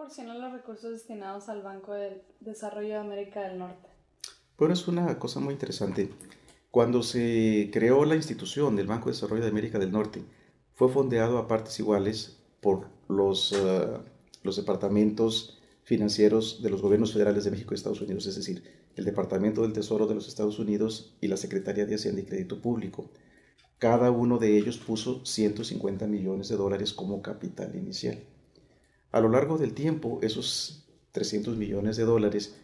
proporciona los recursos destinados al Banco del Desarrollo de América del Norte? Bueno, es una cosa muy interesante. Cuando se creó la institución del Banco de Desarrollo de América del Norte, fue fondeado a partes iguales por los departamentos financieros de los gobiernos federales de México y Estados Unidos, es decir, el Departamento del Tesoro de los Estados Unidos y la Secretaría de Hacienda y Crédito Público. Cada uno de ellos puso 150 millones de dólares como capital inicial. A lo largo del tiempo, esos 300 millones de dólares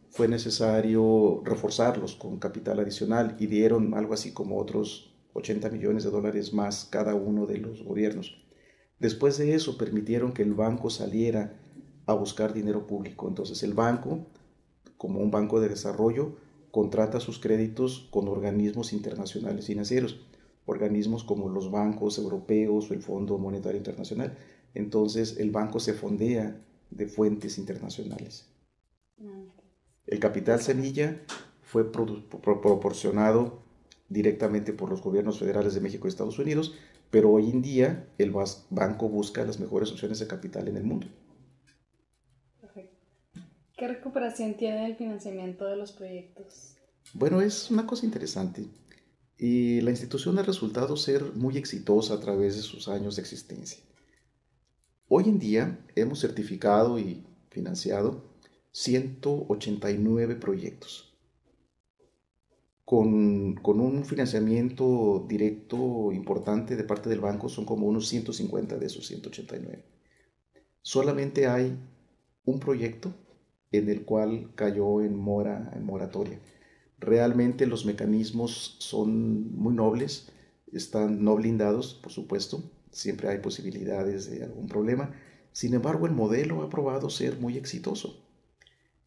fue necesario reforzarlos con capital adicional y dieron algo así como otros 80 millones de dólares más cada uno de los gobiernos. Después de eso permitieron que el banco saliera a buscar dinero público. Entonces el banco, como un banco de desarrollo, contrata sus créditos con organismos internacionales financieros, organismos como los bancos europeos o el Fondo Monetario Internacional. Entonces el banco se fondea de fuentes internacionales. El capital semilla fue proporcionado directamente por los gobiernos federales de México y Estados Unidos, pero hoy en día el banco busca las mejores opciones de capital en el mundo. Perfecto. ¿Qué recuperación tiene el financiamiento de los proyectos? Bueno, es una cosa interesante. Y la institución ha resultado ser muy exitosa a través de sus años de existencia. Hoy en día hemos certificado y financiado 189 proyectos con un financiamiento directo importante de parte del banco. Son como unos 150 de esos 189. Solamente hay un proyecto en el cual cayó en moratoria. Realmente los mecanismos son muy nobles, están no blindados, por supuesto, siempre hay posibilidades de algún problema. Sin embargo, el modelo ha probado ser muy exitoso.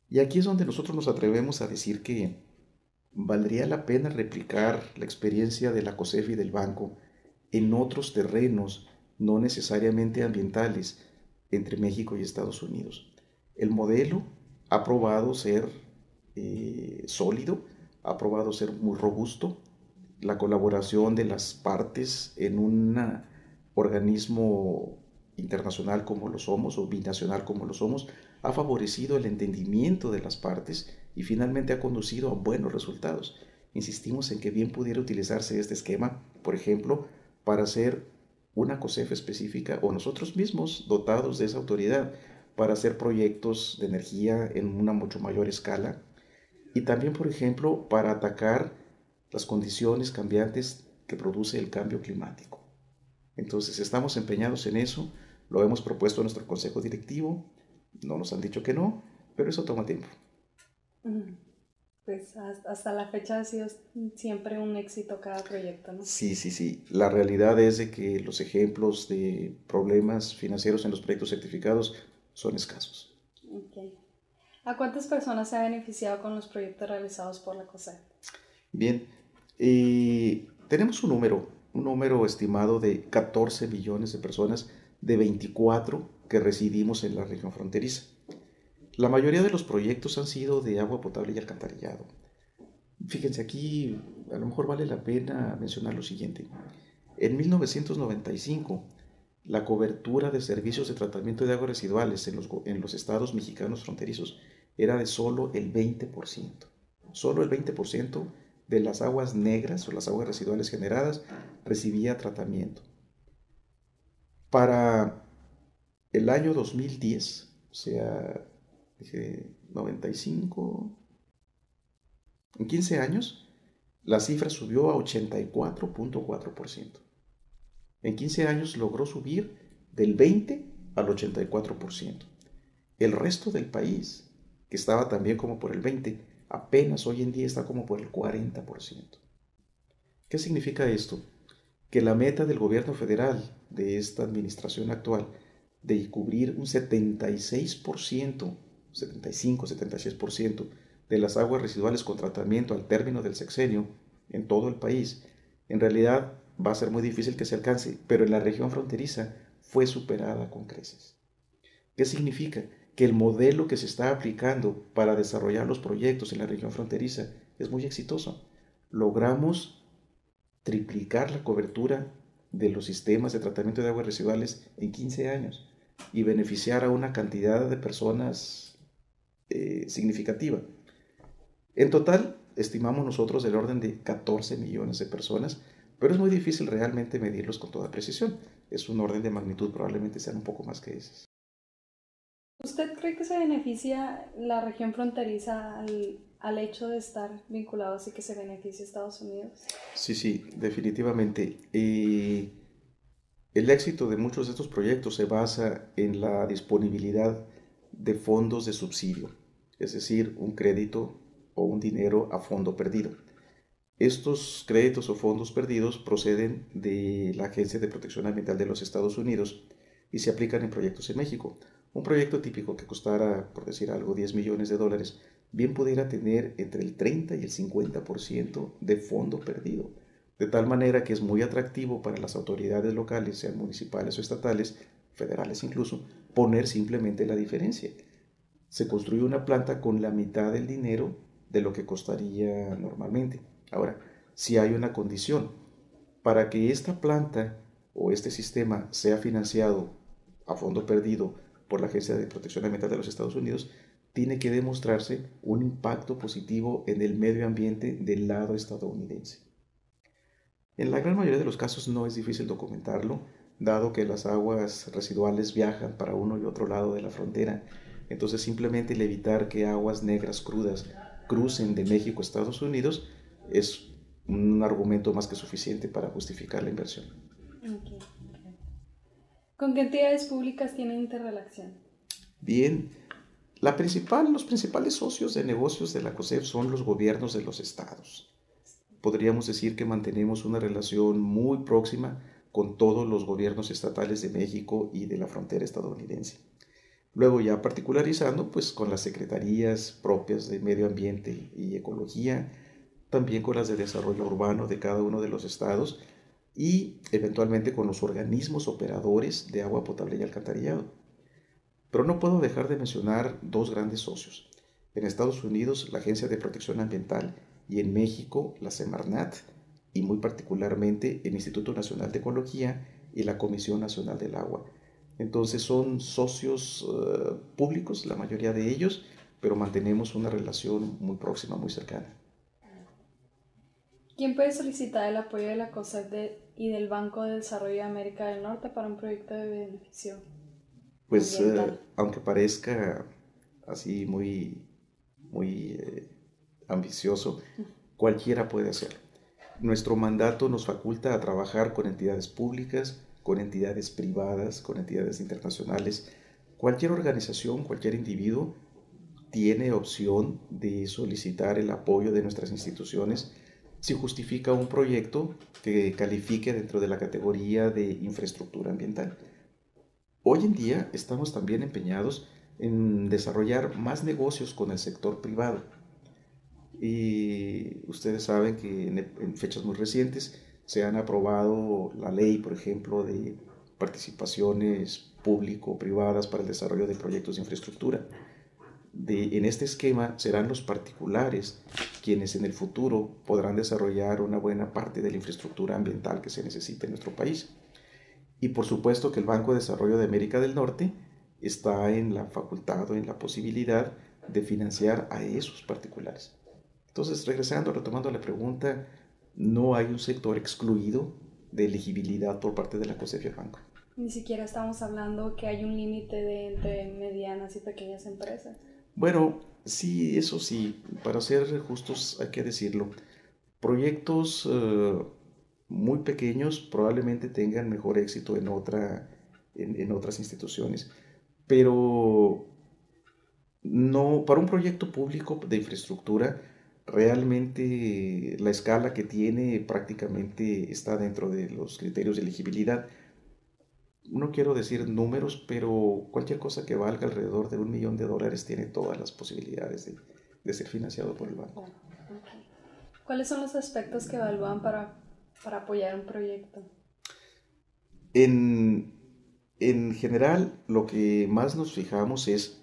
Y aquí es donde nosotros nos atrevemos a decir que valdría la pena replicar la experiencia de la COSEF y del banco en otros terrenos, no necesariamente ambientales, entre México y Estados Unidos. El modelo ha probado ser sólido, ha probado ser muy robusto. La colaboración de las partes en un organismo internacional como lo somos, o binacional como lo somos, ha favorecido el entendimiento de las partes y finalmente ha conducido a buenos resultados. Insistimos en que bien pudiera utilizarse este esquema, por ejemplo, para hacer una COSEF específica o nosotros mismos dotados de esa autoridad para hacer proyectos de energía en una mucho mayor escala y también, por ejemplo, para atacar las condiciones cambiantes que produce el cambio climático. Entonces, estamos empeñados en eso, lo hemos propuesto a nuestro consejo directivo, no nos han dicho que no, pero eso toma tiempo. Pues hasta la fecha ha sido siempre un éxito cada proyecto, ¿no? Sí, sí, sí. La realidad es de que los ejemplos de problemas financieros en los proyectos certificados son escasos. Okay. ¿A cuántas personas se ha beneficiado con los proyectos realizados por la COSEP? Bien, tenemos un número estimado de 14 millones de personas de 24 que residimos en la región fronteriza. La mayoría de los proyectos han sido de agua potable y alcantarillado. Fíjense, aquí a lo mejor vale la pena mencionar lo siguiente. En 1995, la cobertura de servicios de tratamiento de aguas residuales en los estados mexicanos fronterizos era de solo el 20%. Solo el 20% de las aguas negras o las aguas residuales generadas recibía tratamiento. Para el año 2010, o sea, dije 95, en 15 años, la cifra subió a 84.4%. En 15 años logró subir del 20 al 84%. El resto del país, que estaba también como por el 20, apenas hoy en día está como por el 40%. ¿Qué significa esto? Que la meta del gobierno federal de esta administración actual de cubrir un 76%, 75, 76% de las aguas residuales con tratamiento al término del sexenio en todo el país, en realidad va a ser muy difícil que se alcance, pero en la región fronteriza fue superada con creces. ¿Qué significa? Que el modelo que se está aplicando para desarrollar los proyectos en la región fronteriza es muy exitoso. Logramos triplicar la cobertura de los sistemas de tratamiento de aguas residuales en 15 años. y beneficiar a una cantidad de personas significativa. En total, estimamos nosotros del orden de 14 millones de personas, pero es muy difícil realmente medirlos con toda precisión. Es un orden de magnitud, probablemente sean un poco más que ese. ¿Usted cree que se beneficia la región fronteriza al hecho de estar vinculados y que se beneficie Estados Unidos? Sí, sí, definitivamente. El éxito de muchos de estos proyectos se basa en la disponibilidad de fondos de subsidio, es decir, un crédito o un dinero a fondo perdido. Estos créditos o fondos perdidos proceden de la Agencia de Protección Ambiental de los Estados Unidos y se aplican en proyectos en México. Un proyecto típico que costara, por decir algo, 10 millones de dólares, bien pudiera tener entre el 30 y el 50% de fondo perdido, de tal manera que es muy atractivo para las autoridades locales, sean municipales o estatales, federales incluso, poner simplemente la diferencia. Se construye una planta con la mitad del dinero de lo que costaría normalmente. Ahora, si hay una condición, para que esta planta o este sistema sea financiado a fondo perdido por la Agencia de Protección Ambiental de los Estados Unidos, tiene que demostrarse un impacto positivo en el medio ambiente del lado estadounidense. En la gran mayoría de los casos no es difícil documentarlo, dado que las aguas residuales viajan para uno y otro lado de la frontera. Entonces simplemente el evitar que aguas negras crudas crucen de México a Estados Unidos es un argumento más que suficiente para justificar la inversión. Okay. ¿Con qué entidades públicas tienen interrelación? Bien, los principales socios de negocios de la COSEF son los gobiernos de los estados. Podríamos decir que mantenemos una relación muy próxima con todos los gobiernos estatales de México y de la frontera estadounidense. Luego ya particularizando, pues con las secretarías propias de Medio Ambiente y Ecología, también con las de Desarrollo Urbano de cada uno de los estados y eventualmente con los organismos operadores de agua potable y alcantarillado. Pero no puedo dejar de mencionar dos grandes socios. En Estados Unidos, la Agencia de Protección Ambiental y en México, la Semarnat y muy particularmente el Instituto Nacional de Ecología y la Comisión Nacional del Agua. Entonces son socios públicos, la mayoría de ellos, pero mantenemos una relación muy próxima, muy cercana. ¿Quién puede solicitar el apoyo de la COSEF y del Banco de Desarrollo de América del Norte para un proyecto de beneficio Pues ambiental? aunque parezca así muy ambicioso, cualquiera puede hacerlo. Nuestro mandato nos faculta a trabajar con entidades públicas, con entidades privadas, con entidades internacionales. Cualquier organización, cualquier individuo tiene opción de solicitar el apoyo de nuestras instituciones si justifica un proyecto que califique dentro de la categoría de infraestructura ambiental. Hoy en día estamos también empeñados en desarrollar más negocios con el sector privado. Y ustedes saben que en fechas muy recientes se han aprobado la ley, por ejemplo, de participaciones público-privadas para el desarrollo de proyectos de infraestructura. En este esquema serán los particulares quienes en el futuro podrán desarrollar una buena parte de la infraestructura ambiental que se necesita en nuestro país. Y por supuesto que el Banco de Desarrollo de América del Norte está en la facultad o en la posibilidad de financiar a esos particulares. Entonces, retomando la pregunta, no hay un sector excluido de elegibilidad por parte de la COSEF y el banco. Ni siquiera estamos hablando que hay un límite entre medianas y pequeñas empresas. Bueno, sí, eso sí, para ser justos hay que decirlo. Proyectos muy pequeños probablemente tengan mejor éxito en otras instituciones, pero no, para un proyecto público de infraestructura, realmente la escala que tiene prácticamente está dentro de los criterios de elegibilidad. No quiero decir números, pero cualquier cosa que valga alrededor de $1 millón tiene todas las posibilidades de ser financiado por el banco. Okay. ¿Cuáles son los aspectos que evalúan para apoyar un proyecto? En general, lo que más nos fijamos es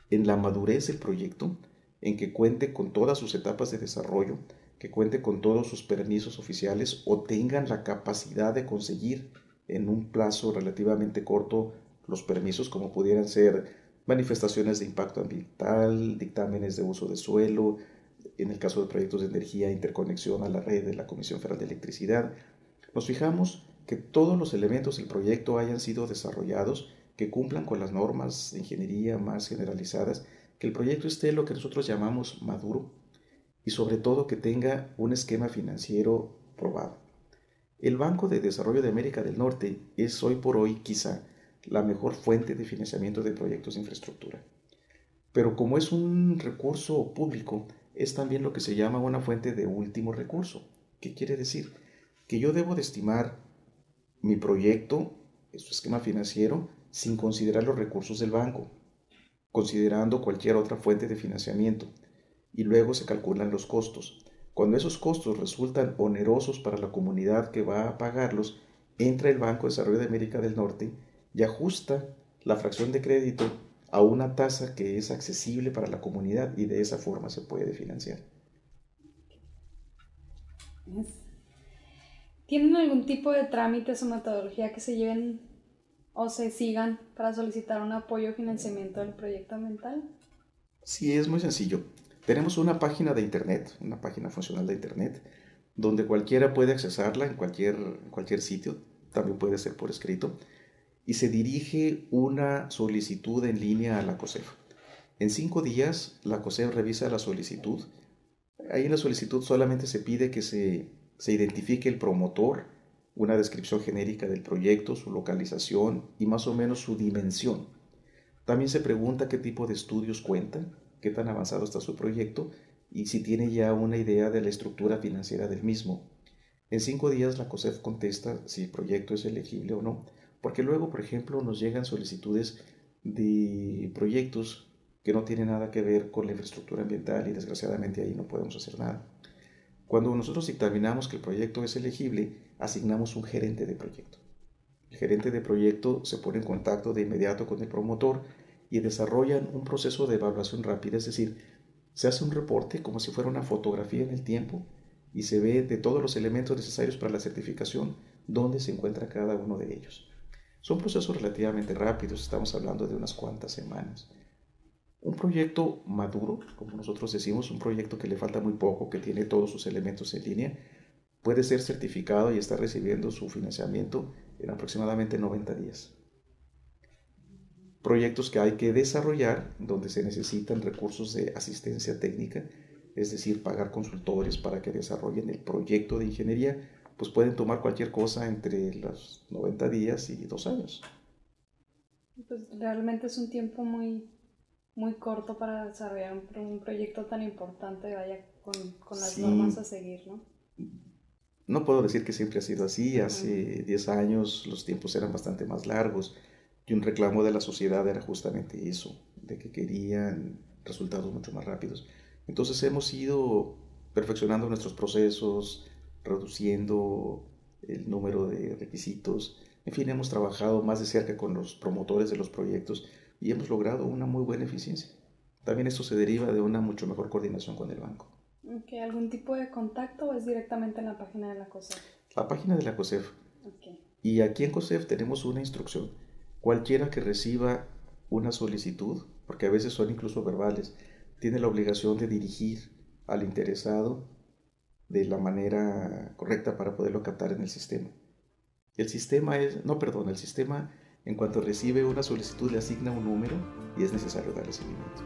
en la madurez del proyecto, en que cuente con todas sus etapas de desarrollo, que cuente con todos sus permisos oficiales o tengan la capacidad de conseguir en un plazo relativamente corto los permisos, como pudieran ser manifestaciones de impacto ambiental, dictámenes de uso de suelo, en el caso de proyectos de energía, interconexión a la red de la Comisión Federal de Electricidad. Nos fijamos que todos los elementos del proyecto hayan sido desarrollados, que cumplan con las normas de ingeniería más generalizadas, que el proyecto esté lo que nosotros llamamos maduro y sobre todo que tenga un esquema financiero probado. El Banco de Desarrollo de América del Norte es hoy por hoy quizá la mejor fuente de financiamiento de proyectos de infraestructura. Pero como es un recurso público, es también lo que se llama una fuente de último recurso. ¿Qué quiere decir? Que yo debo de estimar mi proyecto, su esquema financiero, sin considerar los recursos del banco, considerando cualquier otra fuente de financiamiento, y luego se calculan los costos. Cuando esos costos resultan onerosos para la comunidad que va a pagarlos, entra el Banco de Desarrollo de América del Norte y ajusta la fracción de crédito a una tasa que es accesible para la comunidad y de esa forma se puede financiar. ¿Tienen algún tipo de trámites o metodología que se lleven o se sigan para solicitar un apoyo o financiamiento del proyecto ambiental? Sí, es muy sencillo. Tenemos una página de internet, una página funcional de internet, donde cualquiera puede accesarla en cualquier sitio, también puede ser por escrito, y se dirige una solicitud en línea a la COSEF. En 5 días, la COSEF revisa la solicitud. Ahí en la solicitud solamente se pide que se identifique el promotor, una descripción genérica del proyecto, su localización y más o menos su dimensión. También se pregunta qué tipo de estudios cuentan, qué tan avanzado está su proyecto y si tiene ya una idea de la estructura financiera del mismo. En 5 días la COSEF contesta si el proyecto es elegible o no, porque luego, por ejemplo, nos llegan solicitudes de proyectos que no tienen nada que ver con la infraestructura ambiental y desgraciadamente ahí no podemos hacer nada. Cuando nosotros dictaminamos que el proyecto es elegible, asignamos un gerente de proyecto. El gerente de proyecto se pone en contacto de inmediato con el promotor y desarrollan un proceso de evaluación rápida, es decir, se hace un reporte como si fuera una fotografía en el tiempo y se ve de todos los elementos necesarios para la certificación dónde se encuentra cada uno de ellos. Son procesos relativamente rápidos, estamos hablando de unas cuantas semanas. Un proyecto maduro, como nosotros decimos, un proyecto que le falta muy poco, que tiene todos sus elementos en línea, puede ser certificado y está recibiendo su financiamiento en aproximadamente 90 días. Proyectos que hay que desarrollar, donde se necesitan recursos de asistencia técnica, es decir, pagar consultores para que desarrollen el proyecto de ingeniería, pues pueden tomar cualquier cosa entre los 90 días y 2 años. Pues realmente es un tiempo muy, muy corto para desarrollar un proyecto tan importante, vaya, con las normas a Sí, seguir, ¿no? no puedo decir que siempre ha sido así. Hace 10 años los tiempos eran bastante más largos y un reclamo de la sociedad era justamente eso, de que querían resultados mucho más rápidos. Entonces hemos ido perfeccionando nuestros procesos, reduciendo el número de requisitos. En fin, hemos trabajado más de cerca con los promotores de los proyectos y hemos logrado una muy buena eficiencia. También esto se deriva de una mucho mejor coordinación con el banco. Okay. ¿Algún tipo de contacto o es directamente en la página de la COSEF? La página de la COSEF. Okay. Y aquí en COSEF tenemos una instrucción. Cualquiera que reciba una solicitud, porque a veces son incluso verbales, tiene la obligación de dirigir al interesado de la manera correcta para poderlo captar en el sistema. El sistema en cuanto recibe una solicitud le asigna un número y es necesario darle seguimiento.